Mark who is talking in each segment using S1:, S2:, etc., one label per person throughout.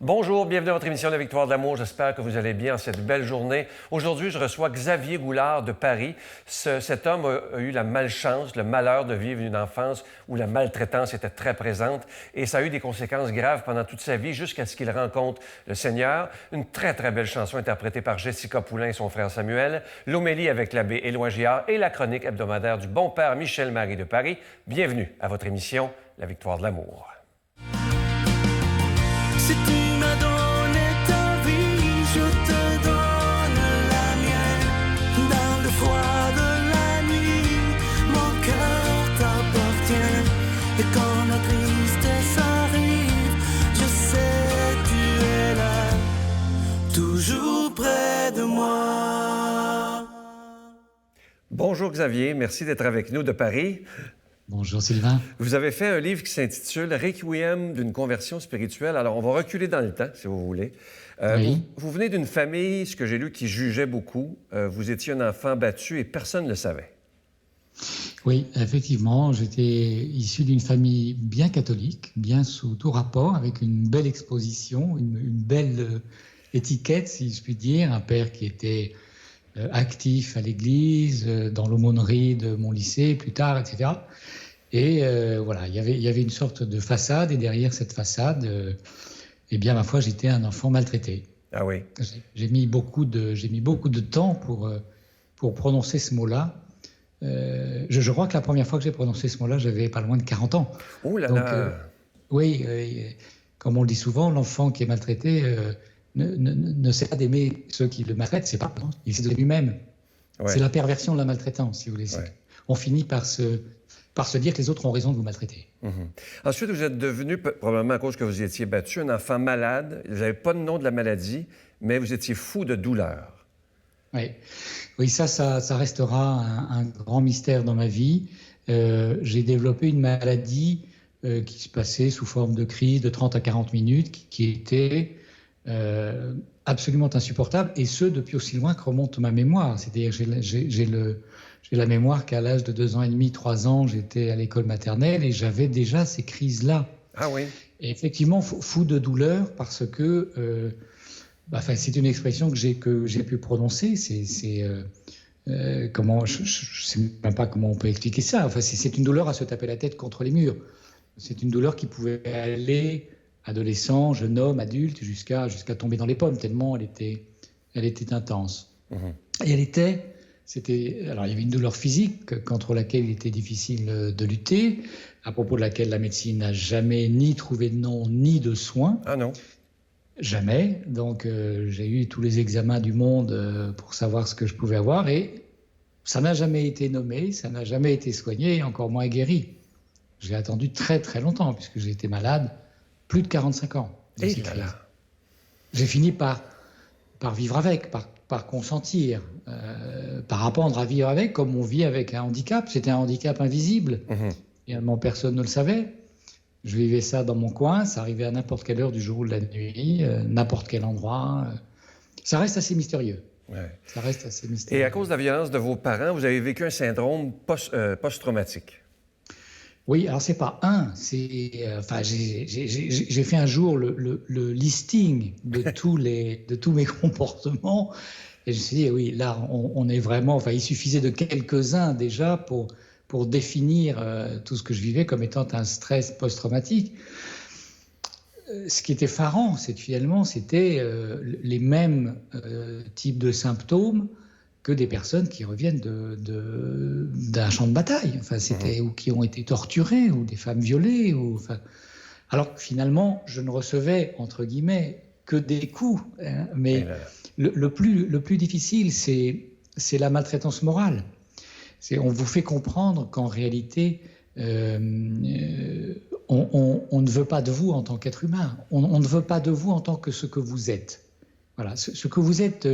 S1: Bonjour, bienvenue à votre émission La Victoire de l'amour. J'espère que vous allez bien en cette belle journée. Aujourd'hui, je reçois Xavier Goulard de Paris. Cet homme a eu la malchance, le malheur de vivre une enfance où la maltraitance était très présente et ça a eu des conséquences graves pendant toute sa vie jusqu'à ce qu'il rencontre le Seigneur. Une très, très belle chanson interprétée par Jessica Poulain et son frère Samuel, l'homélie avec l'abbé Éloi Giard et la chronique hebdomadaire du bon père Michel-Marie de Paris. Bienvenue à votre émission La Victoire de l'amour.
S2: Si tu m'as donné ta vie, je te donne la mienne. Dans le froid de la nuit, mon cœur t'appartient. Et quand la tristesse arrive, je sais tu es là, toujours près de moi.
S1: Bonjour Xavier, merci d'être avec nous de Paris.
S3: Bonjour Sylvain.
S1: Vous avez fait un livre qui s'intitule « Requiem d'une conversion spirituelle ». Alors, on va reculer dans le temps, si vous voulez.
S3: Oui.
S1: Vous venez d'une famille, ce que j'ai lu, qui jugeait beaucoup. Vous étiez un enfant battu et personne ne le savait.
S3: Oui, effectivement, j'étais issu d'une famille bien catholique, bien sous tout rapport, avec une belle exposition, une belle étiquette, si je puis dire. Un père qui était actif à l'église, dans l'aumônerie de mon lycée, plus tard, etc. Et voilà, il y avait une sorte de façade, et derrière cette façade, eh bien, ma foi, j'étais un enfant maltraité.
S1: Ah oui?
S3: J'ai mis beaucoup de temps pour prononcer ce mot-là. Je crois que la première fois que j'ai prononcé ce mot-là, j'avais pas loin de 40 ans.
S1: Oh là
S3: Donc,
S1: là!
S3: oui, comme on le dit souvent, l'enfant qui est maltraité ne sait pas d'aimer ceux qui le maltraitent, c'est pas, il sait de lui-même.
S1: Ouais.
S3: C'est la perversion de la maltraitance, si vous voulez.
S1: Ouais.
S3: On finit par se dire que les autres ont raison de vous maltraiter.
S1: Ensuite, vous êtes devenu, probablement à cause que vous étiez battu, un enfant malade. Vous n'avez pas le nom de la maladie, mais vous étiez fou de douleur.
S3: Oui, ça restera un grand mystère dans ma vie. J'ai développé une maladie qui se passait sous forme de crise de 30 à 40 minutes, qui était absolument insupportable, et ce, depuis aussi loin que remonte ma mémoire. C'est-à-dire, j'ai la mémoire qu'à l'âge de 2 ans et demi, 3 ans, j'étais à l'école maternelle et j'avais déjà ces crises-là.
S1: Ah oui?
S3: Et effectivement, fou de douleur, parce que c'est une expression que j'ai pu prononcer. Comment, je ne sais même pas comment on peut expliquer ça. Enfin, c'est une douleur à se taper la tête contre les murs. C'est une douleur qui pouvait aller adolescent, jeune homme, adulte, jusqu'à tomber dans les pommes, tellement elle était intense. Et alors il y avait une douleur physique contre laquelle il était difficile de lutter, à propos de laquelle la médecine n'a jamais ni trouvé de nom, ni de soins.
S1: Ah non?
S3: Jamais. Donc j'ai eu tous les examens du monde pour savoir ce que je pouvais avoir, et ça n'a jamais été nommé, ça n'a jamais été soigné, et encore moins guéri. J'ai attendu très très longtemps, puisque j'ai été malade plus de 45 ans.
S1: Et là là.
S3: J'ai fini par vivre avec, par consentir, par apprendre à vivre avec, comme on vit avec un handicap. C'était un handicap invisible. Finalement, personne ne le savait. Je vivais ça dans mon coin, ça arrivait à n'importe quelle heure du jour ou de la nuit, n'importe quel endroit. Ça reste assez mystérieux.
S1: Ouais.
S3: Ça reste assez mystérieux.
S1: Et à cause de la violence de vos parents, vous avez vécu un syndrome post-traumatique.
S3: Oui, alors c'est pas un, c'est, j'ai fait un jour le listing de tous mes comportements, et je me suis dit, oui, là, on est vraiment, il suffisait de quelques-uns déjà pour définir tout ce que je vivais comme étant un stress post-traumatique. Ce qui était effarant, c'était les mêmes types de symptômes que des personnes qui reviennent d'un champ de bataille, ou qui ont été torturées, ou des femmes violées, alors que finalement, je ne recevais, entre guillemets, que des coups. Mais le plus difficile, c'est la maltraitance morale. On vous fait comprendre qu'en réalité, on ne veut pas de vous en tant qu'être humain. On ne veut pas de vous en tant que ce que vous êtes. Voilà, ce que vous êtes...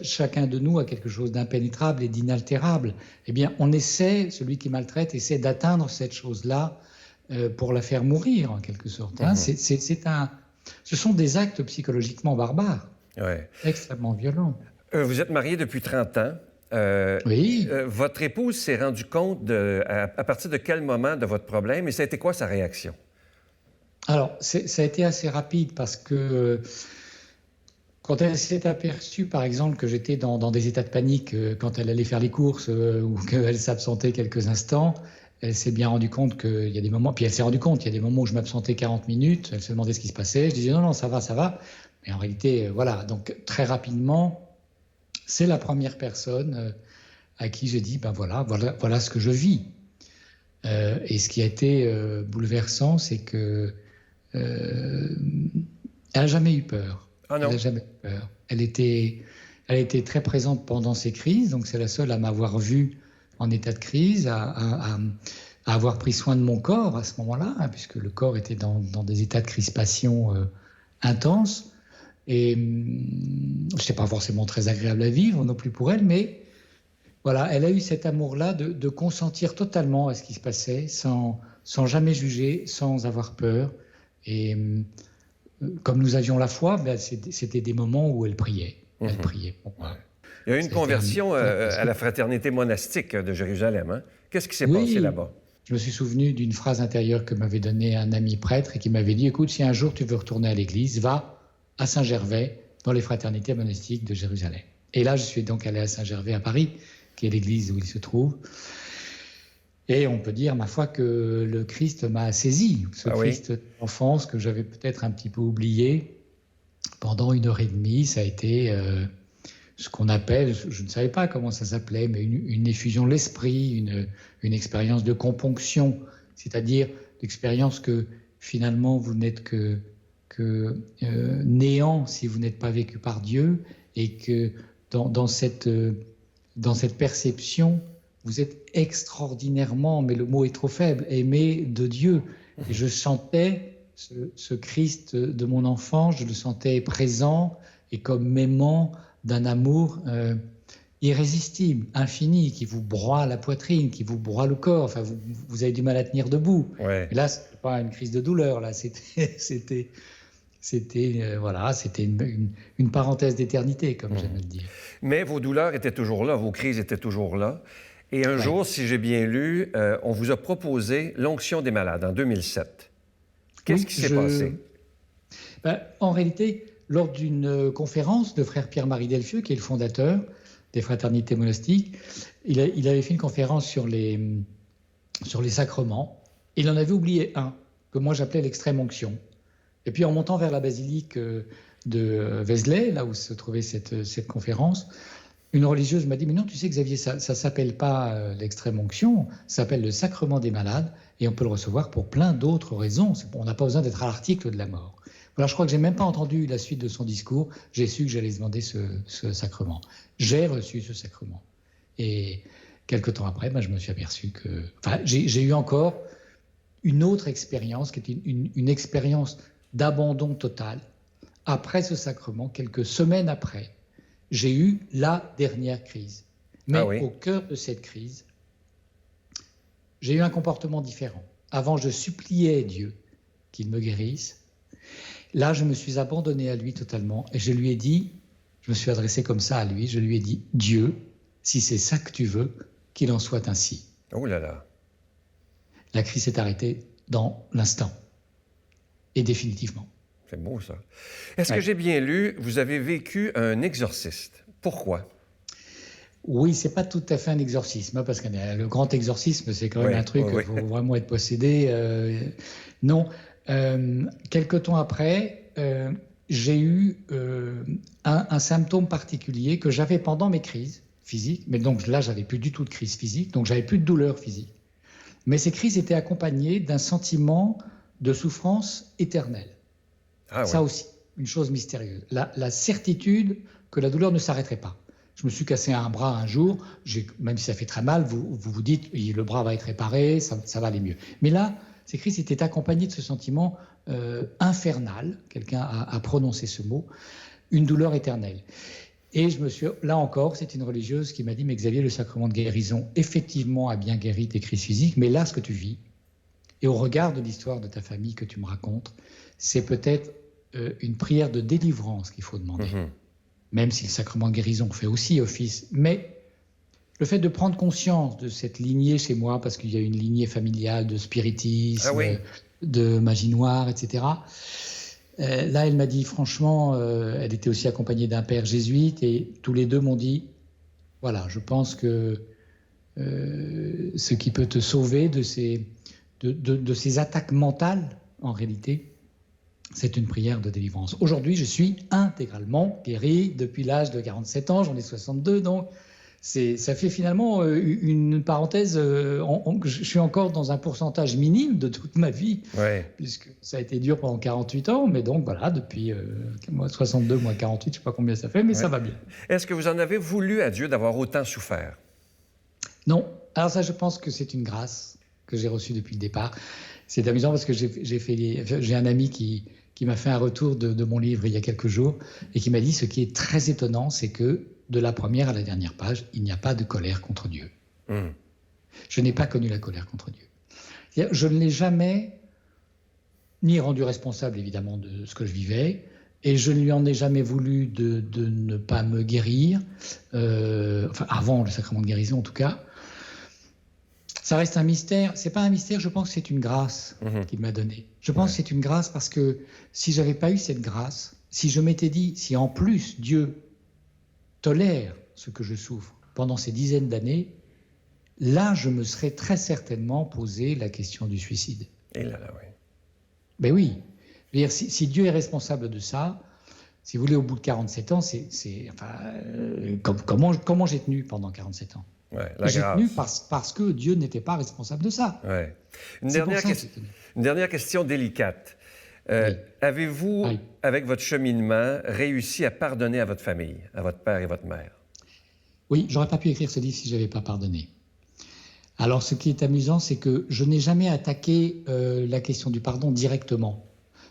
S3: Chacun de nous a quelque chose d'impénétrable et d'inaltérable. Eh bien, celui qui maltraite essaie d'atteindre cette chose-là pour la faire mourir, en quelque sorte. Ce sont des actes psychologiquement barbares, extrêmement violents.
S1: Vous êtes marié depuis 30 ans.
S3: Oui.
S1: Votre épouse s'est rendue compte à partir de quel moment de votre problème, et ça a été quoi sa réaction?
S3: Alors, ça a été assez rapide parce que quand elle s'est aperçue, par exemple, que j'étais dans des états de panique quand elle allait faire les courses ou qu'elle s'absentait quelques instants, elle s'est bien rendue compte qu'il y a des moments, puis elle s'est rendue compte qu'il y a des moments où je m'absentais 40 minutes, elle se demandait ce qui se passait, je disais non, non, ça va, ça va. Mais en réalité, voilà, donc très rapidement, c'est la première personne à qui j'ai dit, ben voilà ce que je vis. Et ce qui a été bouleversant, c'est que elle n'a jamais eu peur.
S1: Ah
S3: Elle
S1: non.
S3: n'a jamais eu peur. Elle était très présente pendant ces crises, donc c'est la seule à m'avoir vu en état de crise, à avoir pris soin de mon corps à ce moment-là, hein, puisque le corps était dans des états de crispation intenses. Et ce n'était pas forcément très agréable à vivre non plus pour elle, mais voilà, elle a eu cet amour-là de consentir totalement à ce qui se passait, sans jamais juger, sans avoir peur. Et comme nous avions la foi, ben, c'était des moments où elle priait. Elle priait pour moi.
S1: Il y a eu une
S3: C'était
S1: conversion à la fraternité monastique de Jérusalem. Hein? Qu'est-ce qui s'est passé là-bas?
S3: Je me suis souvenu d'une phrase intérieure que m'avait donnée un ami prêtre et qui m'avait dit, écoute, si un jour tu veux retourner à l'église, va à Saint-Gervais, dans les fraternités monastiques de Jérusalem. Et là, je suis donc allé à Saint-Gervais à Paris, qui est l'église où il se trouve. Et on peut dire, ma foi, que le Christ m'a saisi. Ce Christ d'enfance que j'avais peut-être un petit peu oublié. Pendant 1h30, ça a été ce qu'on appelle, je ne savais pas comment ça s'appelait, mais une effusion de l'esprit, une expérience de componction, c'est-à-dire l'expérience que finalement vous n'êtes que néant si vous n'êtes pas vécu par Dieu, et que dans cette perception, vous êtes extraordinairement, mais le mot est trop faible, aimé de Dieu. Et je sentais ce Christ de mon enfance, je le sentais présent et comme m'aimant d'un amour irrésistible, infini, qui vous broie la poitrine, qui vous broie le corps. Enfin, vous avez du mal à tenir debout.
S1: Ouais.
S3: Et là, c'était pas une crise de douleur, là, c'était une parenthèse d'éternité, comme j'aime le dire.
S1: Mais vos douleurs étaient toujours là, vos crises étaient toujours là. Et un jour, si j'ai bien lu, on vous a proposé l'onction des malades en 2007. Qu'est-ce qui s'est passé?
S3: En réalité, lors d'une conférence de frère Pierre-Marie Delfieux, qui est le fondateur des fraternités monastiques, il avait fait une conférence sur les sacrements. Il en avait oublié un, que moi j'appelais l'extrême onction. Et puis en montant vers la basilique de Vézelay, là où se trouvait cette conférence, une religieuse m'a dit « Mais non, tu sais Xavier, ça ne s'appelle pas l'extrême onction, ça s'appelle le sacrement des malades et on peut le recevoir pour plein d'autres raisons. On n'a pas besoin d'être à l'article de la mort. » Voilà, je crois que je n'ai même pas entendu la suite de son discours. J'ai su que j'allais demander ce sacrement. J'ai reçu ce sacrement. Et quelques temps après, je me suis aperçu que... Enfin, j'ai eu encore une autre expérience, qui était une expérience d'abandon total. Après ce sacrement, quelques semaines après, j'ai eu la dernière crise. Mais au cœur de cette crise, j'ai eu un comportement différent. Avant, je suppliais Dieu qu'il me guérisse. Là, je me suis abandonné à lui totalement et je lui ai dit, je me suis adressé comme ça à lui, je lui ai dit, Dieu, si c'est ça que tu veux, qu'il en soit ainsi.
S1: Oh là là.
S3: La crise s'est arrêtée dans l'instant et définitivement.
S1: C'est beau, ça. Est-ce que j'ai bien lu, vous avez vécu un exorciste? Pourquoi?
S3: Oui, c'est pas tout à fait un exorcisme, parce que le grand exorcisme, c'est quand même un truc, il faut vraiment être possédé. Non. Quelque temps après, j'ai eu un symptôme particulier que j'avais pendant mes crises physiques, mais donc là, j'avais plus du tout de crise physique, donc j'avais plus de douleur physique. Mais ces crises étaient accompagnées d'un sentiment de souffrance éternelle. Ça aussi, une chose mystérieuse. La certitude que la douleur ne s'arrêterait pas. Je me suis cassé un bras un jour, même si ça fait très mal, vous dites le bras va être réparé, ça va aller mieux. Mais là, ces crises étaient accompagnées de ce sentiment infernal, quelqu'un a prononcé ce mot, une douleur éternelle. Et là encore, c'est une religieuse qui m'a dit, mais Xavier, le sacrement de guérison, effectivement, a bien guéri tes crises physiques, mais là, ce que tu vis, et au regard de l'histoire de ta famille que tu me racontes, c'est peut-être une prière de délivrance qu'il faut demander. Même si le sacrement de guérison fait aussi office. Mais le fait de prendre conscience de cette lignée chez moi, parce qu'il y a une lignée familiale de spiritisme, de magie noire, etc. Là, elle m'a dit, franchement, elle était aussi accompagnée d'un père jésuite, et tous les deux m'ont dit, voilà, je pense que ce qui peut te sauver de ces attaques mentales, en réalité, c'est une prière de délivrance. Aujourd'hui, je suis intégralement guéri depuis l'âge de 47 ans, j'en ai 62, donc ça fait finalement une parenthèse. Je suis encore dans un pourcentage minime de toute ma vie, puisque ça a été dur pendant 48 ans, mais donc voilà, depuis 62 moins 48, je ne sais pas combien ça fait, mais ça va bien.
S1: Est-ce que vous en avez voulu à Dieu d'avoir autant souffert?
S3: Non. Alors ça, je pense que c'est une grâce que j'ai reçue depuis le départ. C'est amusant parce que j'ai un ami qui m'a fait un retour de mon livre il y a quelques jours et qui m'a dit, ce qui est très étonnant, c'est que de la première à la dernière page, il n'y a pas de colère contre Dieu. Je n'ai pas connu la colère contre Dieu. Je ne l'ai jamais ni rendu responsable, évidemment, de ce que je vivais, et je ne lui en ai jamais voulu de ne pas me guérir, enfin avant le sacrement de guérison en tout cas. Ça reste un mystère. C'est pas un mystère, je pense que c'est une grâce qu'il m'a donnée. Je pense que c'est une grâce parce que si j'avais pas eu cette grâce, si je m'étais dit, si en plus Dieu tolère ce que je souffre pendant ces dizaines d'années, là, je me serais très certainement posé la question du suicide.
S1: Et là, oui.
S3: Ben oui. Je veux dire, si Dieu est responsable de ça, si vous voulez, au bout de 47 ans, comment j'ai tenu pendant 47 ans? J'ai tenu parce que Dieu n'était pas responsable de ça.
S1: Une dernière question délicate. Avez-vous, avec votre cheminement, réussi à pardonner à votre famille, à votre père et votre mère?
S3: Oui, j'aurais pas pu écrire ce livre si je n'avais pas pardonné. Alors, ce qui est amusant, c'est que je n'ai jamais attaqué la question du pardon directement.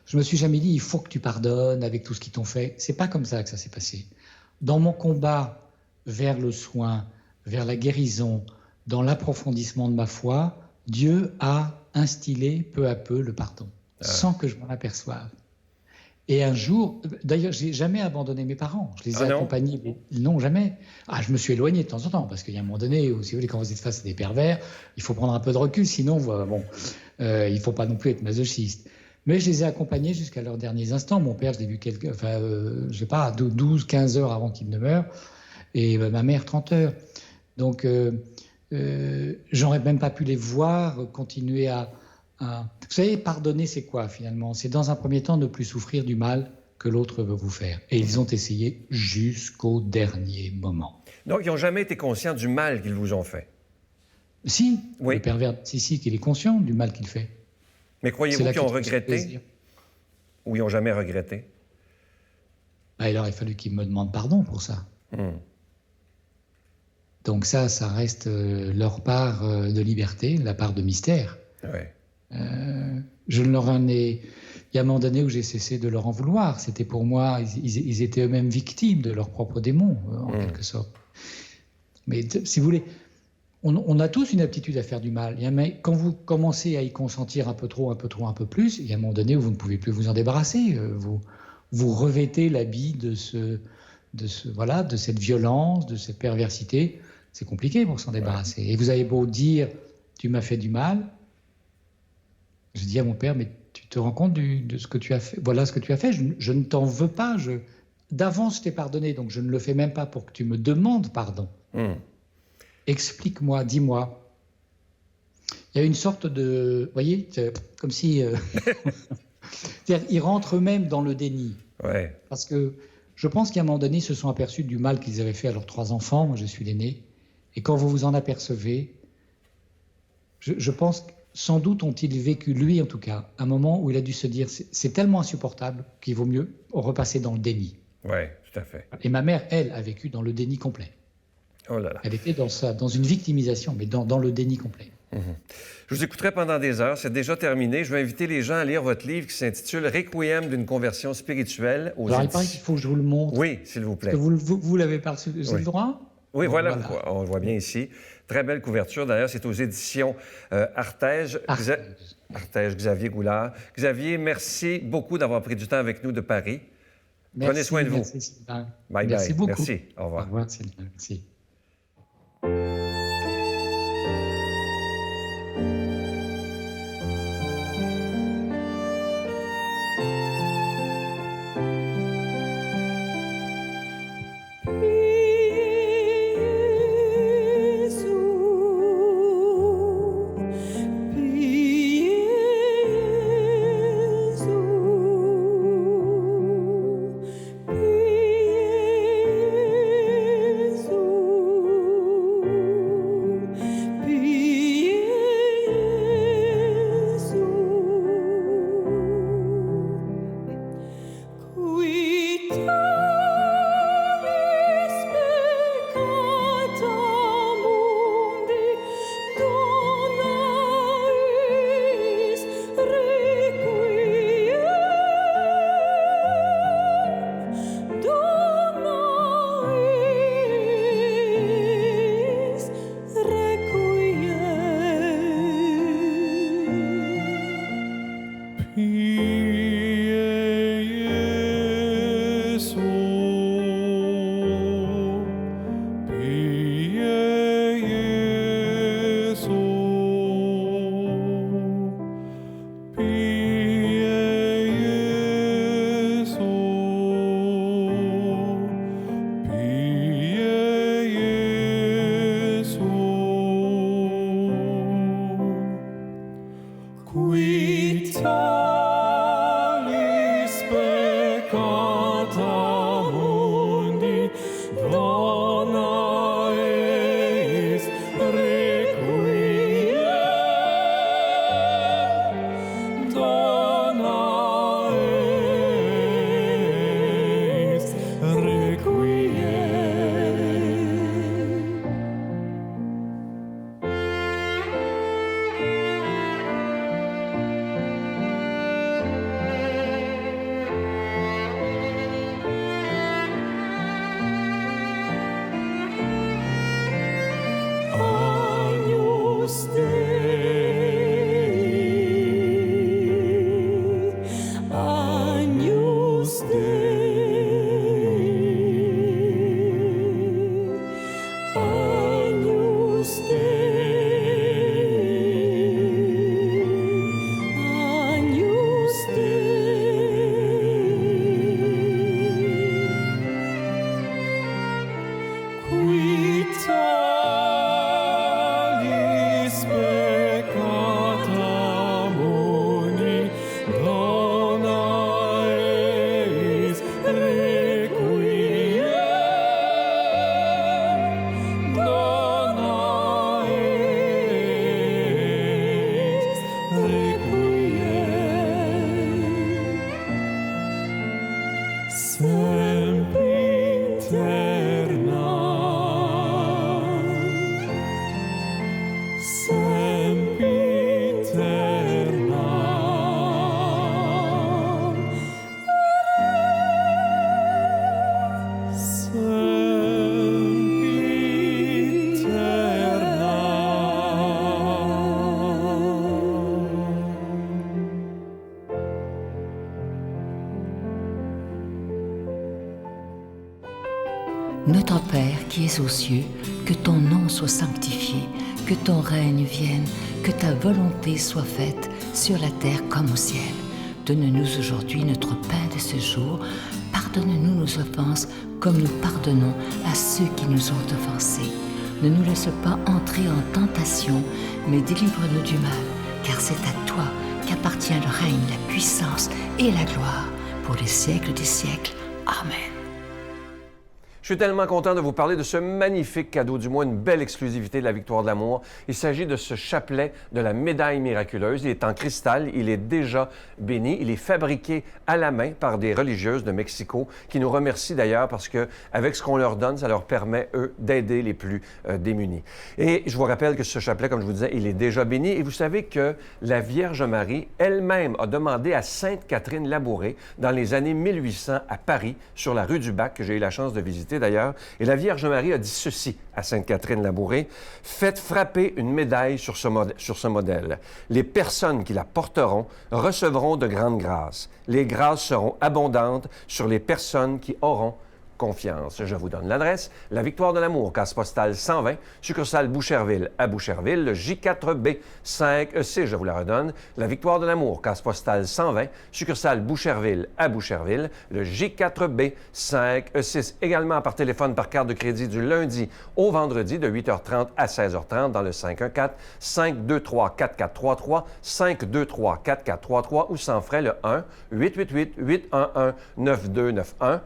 S3: Je me suis jamais dit, il faut que tu pardonnes avec tout ce qu'ils t'ont fait. C'est pas comme ça que ça s'est passé. Dans mon combat vers le soin, vers la guérison, dans l'approfondissement de ma foi, Dieu a instillé peu à peu le pardon, sans que je m'en aperçoive. Et un jour, d'ailleurs, je n'ai jamais abandonné mes parents. Je les ai accompagnés, mais non, jamais. Je me suis éloigné de temps en temps, parce qu'il y a un moment donné où, si vous voulez, quand vous êtes face à des pervers, il faut prendre un peu de recul, sinon, il ne faut pas non plus être masochiste. Mais je les ai accompagnés jusqu'à leurs derniers instants. Mon père, je l'ai vu je sais pas, 12, 15 heures avant qu'il ne meure, et ma mère, 30 heures. Donc, j'aurais même pas pu les voir continuer à... Vous savez, pardonner, c'est quoi finalement? C'est dans un premier temps ne plus souffrir du mal que l'autre veut vous faire. Et ils ont essayé jusqu'au dernier moment.
S1: Donc, ils n'ont jamais été conscients du mal qu'ils vous ont fait?
S3: Si, le pervers narcissique, il est conscient du mal qu'il fait.
S1: Mais croyez-vous qu'ils ont regretté? Ou ils n'ont jamais regretté?
S3: Il aurait fallu qu'ils me demandent pardon pour ça. Donc ça reste leur part de liberté, la part de mystère. Je ne leur en ai... Il y a un moment donné où j'ai cessé de leur en vouloir. C'était pour moi, ils étaient eux-mêmes victimes de leurs propres démons, en quelque sorte. Mais si vous voulez, on a tous une aptitude à faire du mal. Mais quand vous commencez à y consentir un peu trop, un peu plus, il y a un moment donné où vous ne pouvez plus vous en débarrasser. Vous revêtez l'habit de cette violence, de cette perversité. C'est compliqué pour s'en débarrasser. Et vous avez beau dire, tu m'as fait du mal. Je dis à mon père, mais tu te rends compte de ce que tu as fait? Voilà ce que tu as fait. Je ne t'en veux pas. D'avance, je t'ai pardonné, donc je ne le fais même pas pour que tu me demandes pardon. Explique-moi, dis-moi. Il y a une sorte de... Vous voyez, comme si... ils rentrent eux-mêmes dans le déni. Parce que je pense qu'à un moment donné, ils se sont aperçus du mal qu'ils avaient fait à leurs 3 enfants. Moi, je suis l'aîné. Et quand vous vous en apercevez, je pense que sans doute ont-ils vécu, lui en tout cas, un moment où il a dû se dire c'est tellement insupportable qu'il vaut mieux repasser dans le déni.
S1: Oui, tout à fait.
S3: Et ma mère, elle, a vécu dans le déni complet.
S1: Oh là là.
S3: Elle était dans une victimisation, mais dans le déni complet.
S1: Je vous écouterai pendant des heures. C'est déjà terminé. Je vais inviter les gens à lire votre livre qui s'intitule « Requiem d'une conversion spirituelle » aux
S3: Alors, il paraît qu'il faut que je vous le montre.
S1: Oui, s'il vous plaît.
S3: Parce que vous l'avez pas reçu. J'ai le droit?
S1: Oui, voilà. On le voit bien ici. Très belle couverture. D'ailleurs, c'est aux éditions Artege. Artege, Xavier Goulard. Xavier, merci beaucoup d'avoir pris du temps avec nous de Paris. Prenez soin de vous.
S3: Merci, Sylvain.
S1: Bye
S3: Merci beaucoup.
S1: Merci. Au revoir.
S3: Au revoir, Sylvain. Merci.
S2: peccata mundi, dona eis requiem, dona eis requiem. Agnus Dei, Agnus Dei, Agnus Dei, Agnus Dei, qui talis peccata mundi, dona eis requiem, dona eis requiem. Sempiterna, sempiterna,
S4: Notre Père qui es aux cieux, que ton nom soit sanctifié, que ton règne vienne, que ta volonté soit faite sur la terre comme au ciel. Donne-nous aujourd'hui notre pain de ce jour. Pardonne-nous nos offenses comme nous pardonnons à ceux qui nous ont offensés. Ne nous laisse pas entrer en tentation, mais délivre-nous du mal, car c'est à toi qu'appartient le règne, la puissance et la gloire pour les siècles des siècles. Amen.
S1: Je suis tellement content de vous parler de ce magnifique cadeau, du moins une belle exclusivité de la Victoire de l'amour. Il s'agit de ce chapelet de la médaille miraculeuse. Il est en cristal, il est déjà béni. Il est fabriqué à la main par des religieuses de Mexico qui nous remercient d'ailleurs parce qu'avec ce qu'on leur donne, ça leur permet, eux, d'aider les plus démunis. Et je vous rappelle que ce chapelet, comme je vous disais, il est déjà béni. Et vous savez que la Vierge Marie elle-même a demandé à Sainte Catherine Labouré, dans les années 1800 à Paris, sur la rue du Bac, que j'ai eu la chance de visiter d'ailleurs, et la Vierge Marie a dit ceci à Sainte Catherine Labouré: « Faites frapper une médaille sur ce modèle. Les personnes qui la porteront recevront de grandes grâces. Les grâces seront abondantes sur les personnes qui auront confiance. » Je vous donne l'adresse: La Victoire de l'amour, case postale 120, succursale Boucherville à Boucherville, le J4B 5E6, je vous la redonne. La Victoire de l'amour, case postale 120, succursale Boucherville à Boucherville, le J4B 5E6. Également par téléphone, par carte de crédit du lundi au vendredi de 8h30 à 16h30 dans le 514-523-4433, 523-4433 ou sans frais le 1-888-811-9291.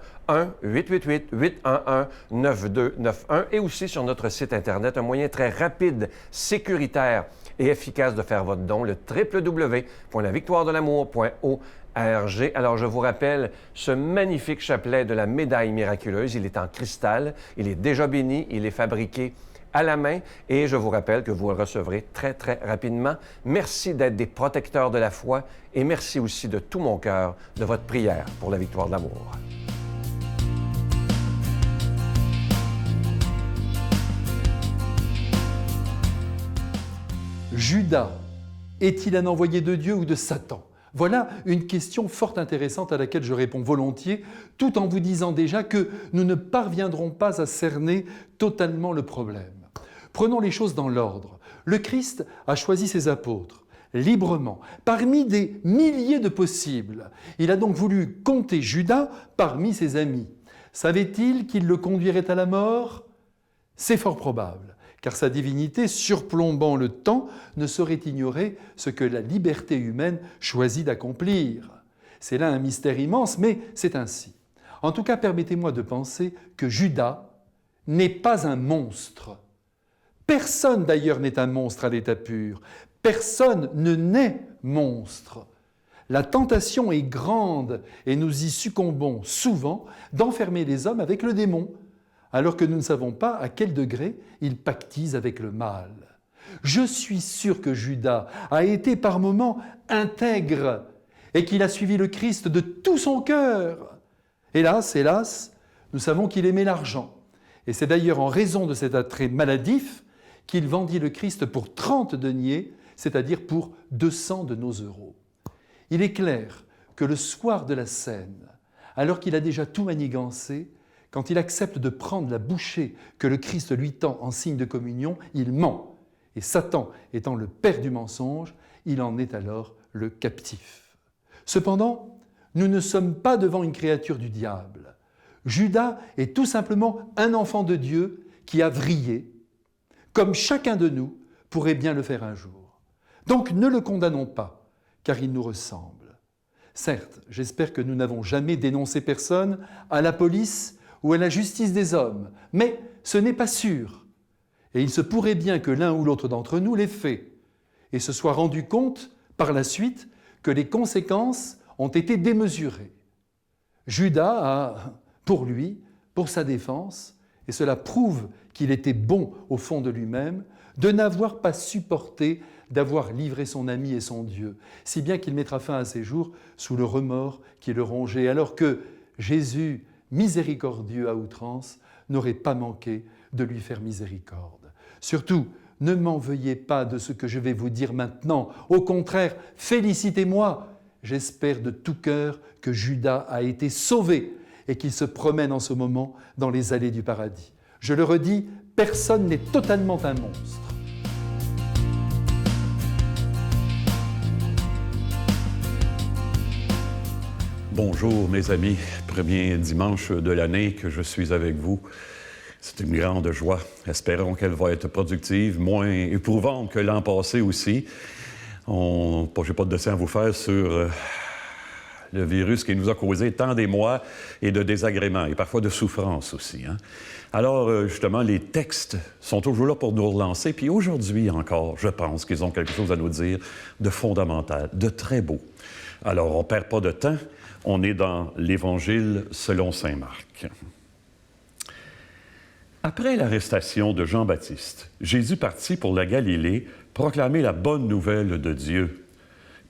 S1: 1-888-811-9291 et aussi sur notre site Internet, un moyen très rapide, sécuritaire et efficace de faire votre don, le www.lavictoiredelamour.org. Alors, je vous rappelle ce magnifique chapelet de la médaille miraculeuse. Il est en cristal, il est déjà béni, il est fabriqué à la main et je vous rappelle que vous le recevrez très, très rapidement. Merci d'être des protecteurs de la foi et merci aussi de tout mon cœur de votre prière pour la victoire de l'amour.
S5: Judas est-il un envoyé de Dieu ou de Satan? Voilà une question fort intéressante à laquelle je réponds volontiers, tout en vous disant déjà que nous ne parviendrons pas à cerner totalement le problème. Prenons les choses dans l'ordre. Le Christ a choisi ses apôtres librement, parmi des milliers de possibles. Il a donc voulu compter Judas parmi ses amis. Savait-il qu'il le conduirait à la mort? C'est fort probable, car sa divinité, surplombant le temps, ne saurait ignorer ce que la liberté humaine choisit d'accomplir. C'est là un mystère immense, mais c'est ainsi. En tout cas, permettez-moi de penser que Judas n'est pas un monstre. Personne d'ailleurs n'est un monstre à l'état pur. Personne ne naît monstre. La tentation est grande et nous y succombons souvent d'enfermer les hommes avec le démon, alors que nous ne savons pas à quel degré ils pactisent avec le mal. Je suis sûr que Judas a été par moments intègre et qu'il a suivi le Christ de tout son cœur. Hélas, nous savons qu'il aimait l'argent. Et c'est d'ailleurs en raison de cet attrait maladif qu'il vendit le Christ pour 30 deniers, c'est-à-dire pour 200 de nos euros. Il est clair que le soir de la scène, alors qu'il a déjà tout manigancé, quand il accepte de prendre la bouchée que le Christ lui tend en signe de communion, il ment. Et Satan étant le père du mensonge, il en est alors le captif. Cependant, nous ne sommes pas devant une créature du diable. Judas est tout simplement un enfant de Dieu qui a vrillé, comme chacun de nous pourrait bien le faire un jour. Donc ne le condamnons pas, car il nous ressemble. Certes, j'espère que nous n'avons jamais dénoncé personne à la police ou à la justice des hommes, mais ce n'est pas sûr. Et il se pourrait bien que l'un ou l'autre d'entre nous l'ait fait, et se soit rendu compte, par la suite, que les conséquences ont été démesurées. Judas a, pour lui, pour sa défense, et cela prouve qu'il était bon au fond de lui-même, de n'avoir pas supporté d'avoir livré son ami et son Dieu, si bien qu'il mettra fin à ses jours sous le remords qui le rongeait, alors que Jésus, miséricordieux à outrance, n'aurait pas manqué de lui faire miséricorde. Surtout, ne m'en veuillez pas de ce que je vais vous dire maintenant. Au contraire, félicitez-moi. J'espère de tout cœur que Judas a été sauvé et qu'il se promène en ce moment dans les allées du paradis. Je le redis, personne n'est totalement un monstre.
S6: Bonjour mes amis, premier dimanche de l'année que je suis avec vous. C'est une grande joie. Espérons qu'elle va être productive, moins éprouvante que l'an passé aussi. Je n'ai pas de dessin à vous faire sur le virus qui nous a causé tant d'émoi et de désagréments et parfois de souffrance aussi. Alors, justement, les textes sont toujours là pour nous relancer. Puis aujourd'hui encore, je pense qu'ils ont quelque chose à nous dire de fondamental, de très beau. Alors, on ne perd pas de temps. On est dans l'Évangile selon saint Marc. Après l'arrestation de Jean-Baptiste, Jésus partit pour la Galilée proclamer la bonne nouvelle de Dieu.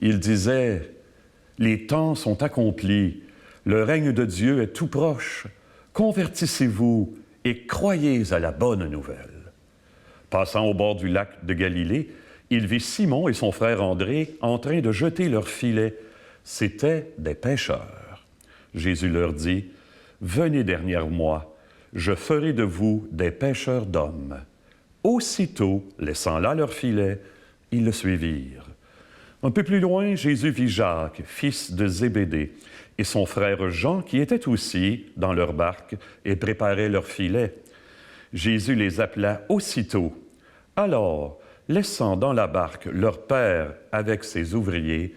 S6: Il disait « Les temps sont accomplis, le règne de Dieu est tout proche. Convertissez-vous et croyez à la bonne nouvelle. » Passant au bord du lac de Galilée, il vit Simon et son frère André en train de jeter leurs filets. C'étaient des pêcheurs. Jésus leur dit, « Venez derrière moi, je ferai de vous des pêcheurs d'hommes. » Aussitôt, laissant là leurs filets, ils le suivirent. Un peu plus loin, Jésus vit Jacques, fils de Zébédée, et son frère Jean, qui étaient aussi dans leur barque et préparaient leurs filets. Jésus les appela aussitôt. Alors, laissant dans la barque leur père avec ses ouvriers,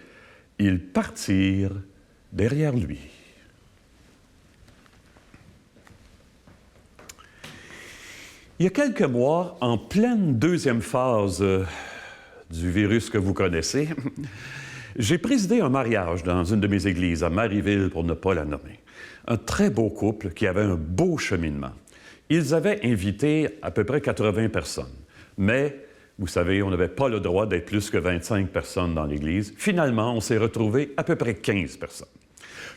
S6: ils partirent derrière lui. Il y a quelques mois, en pleine deuxième phase du virus que vous connaissez, j'ai présidé un mariage dans une de mes églises, à Marieville, pour ne pas la nommer. Un très beau couple qui avait un beau cheminement. Ils avaient invité à peu près 80 personnes, mais vous savez, on n'avait pas le droit d'être plus que 25 personnes dans l'Église. Finalement, on s'est retrouvé à peu près 15 personnes.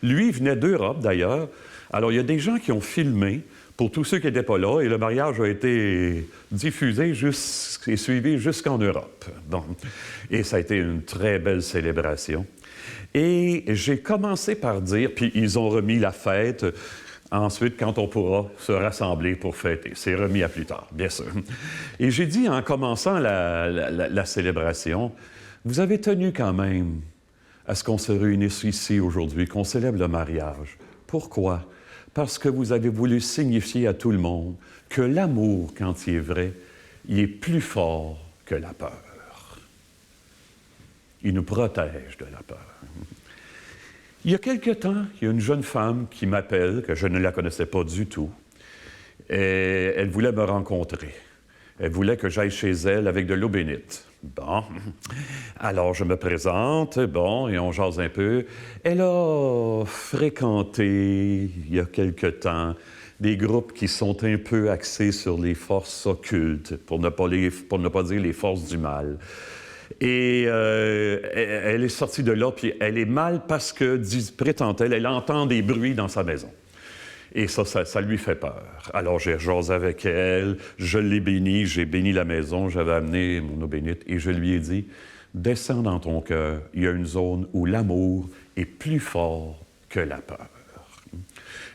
S6: Lui venait d'Europe, d'ailleurs. Alors, il y a des gens qui ont filmé pour tous ceux qui n'étaient pas là, et le mariage a été diffusé et suivi jusqu'en Europe. Donc, et ça a été une très belle célébration. Et j'ai commencé par dire, puis ils ont remis la fête. Ensuite, quand on pourra se rassembler pour fêter. C'est remis à plus tard, bien sûr. Et j'ai dit, en commençant la célébration, vous avez tenu quand même à ce qu'on se réunisse ici aujourd'hui, qu'on célèbre le mariage. Pourquoi? Parce que vous avez voulu signifier à tout le monde que l'amour, quand il est vrai, il est plus fort que la peur. Il nous protège de la peur. Il y a quelque temps, il y a une jeune femme qui m'appelle, que je ne la connaissais pas du tout, et elle voulait me rencontrer. Elle voulait que j'aille chez elle avec de l'eau bénite. Bon, alors je me présente, bon, et on jase un peu. Elle a fréquenté, il y a quelque temps, des groupes qui sont un peu axés sur les forces occultes, pour ne pas dire les forces du mal. Et elle est sortie de là, puis elle est mal parce que, prétend-elle, elle entend des bruits dans sa maison. Et ça lui fait peur. Alors, j'ai jasé avec elle, je l'ai bénie, j'ai béni la maison, j'avais amené mon eau bénite, et je lui ai dit, descends dans ton cœur, il y a une zone où l'amour est plus fort que la peur.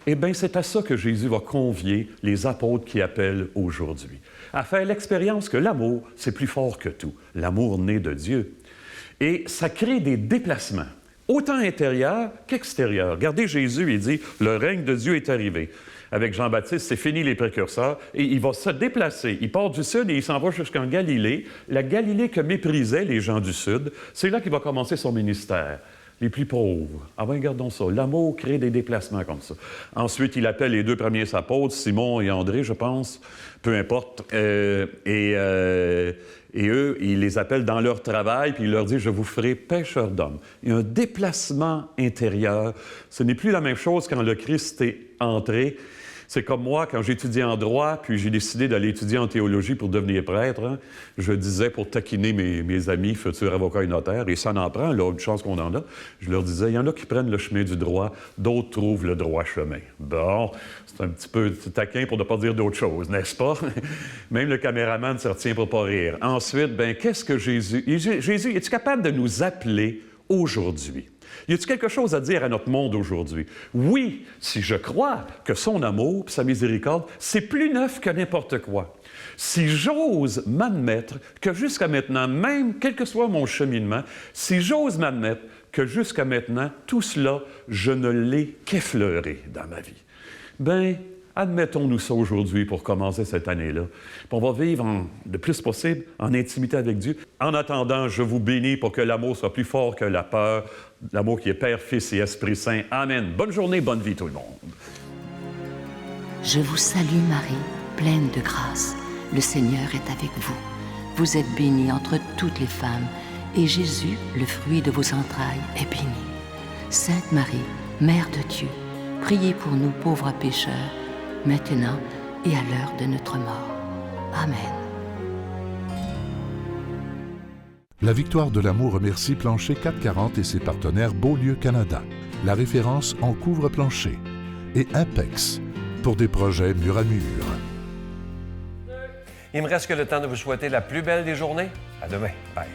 S6: Eh bien, c'est à ça que Jésus va convier les apôtres qui appellent aujourd'hui, à faire l'expérience que l'amour, c'est plus fort que tout. L'amour né de Dieu. Et ça crée des déplacements, autant intérieurs qu'extérieurs. Regardez Jésus, il dit, le règne de Dieu est arrivé. Avec Jean-Baptiste, c'est fini les précurseurs, et il va se déplacer. Il part du sud et il s'en va jusqu'en Galilée. La Galilée que méprisaient les gens du sud, c'est là qu'il va commencer son ministère. Les plus pauvres. Ah ben, regardons ça. L'amour crée des déplacements comme ça. Ensuite, il appelle les deux premiers apôtres, Simon et André, je pense, peu importe. Et eux, il les appelle dans leur travail, puis il leur dit, je vous ferai pêcheurs d'hommes. Il y a un déplacement intérieur. Ce n'est plus la même chose quand le Christ est entré. C'est comme moi, quand j'étudiais en droit, puis j'ai décidé d'aller étudier en théologie pour devenir prêtre, hein, je disais, pour taquiner mes amis futurs avocats et notaires, et ça en prend, là, une chance qu'on en a, je leur disais, il y en a qui prennent le chemin du droit, d'autres trouvent le droit chemin. Bon, c'est un petit peu taquin pour ne pas dire d'autre chose, n'est-ce pas? Même le caméraman se retient pour ne pas rire. Ensuite, bien, qu'est-ce que Jésus... Jésus, es-tu capable de nous appeler aujourd'hui? Y a-t-il quelque chose à dire à notre monde aujourd'hui? Oui, si je crois que son amour et sa miséricorde, c'est plus neuf que n'importe quoi. Si j'ose m'admettre que jusqu'à maintenant, même quel que soit mon cheminement, si j'ose m'admettre que jusqu'à maintenant, tout cela, je ne l'ai qu'effleuré dans ma vie. Bien, admettons-nous ça aujourd'hui pour commencer cette année-là. Puis on va vivre le plus possible en intimité avec Dieu. En attendant, je vous bénis pour que l'amour soit plus fort que la peur, l'amour qui est Père, Fils et Esprit Saint. Amen. Bonne journée, bonne vie tout le monde.
S4: Je vous salue Marie, pleine de grâce. Le Seigneur est avec vous. Vous êtes bénie entre toutes les femmes, et Jésus, le fruit de vos entrailles, est béni. Sainte Marie, Mère de Dieu, priez pour nous pauvres pécheurs, maintenant et à l'heure de notre mort. Amen.
S7: La Victoire de l'amour remercie Plancher 440 et ses partenaires Beaulieu Canada, la référence en couvre-plancher, et Impex, pour des projets mur à mur.
S1: Il me reste que le temps de vous souhaiter la plus belle des journées. À demain. Bye.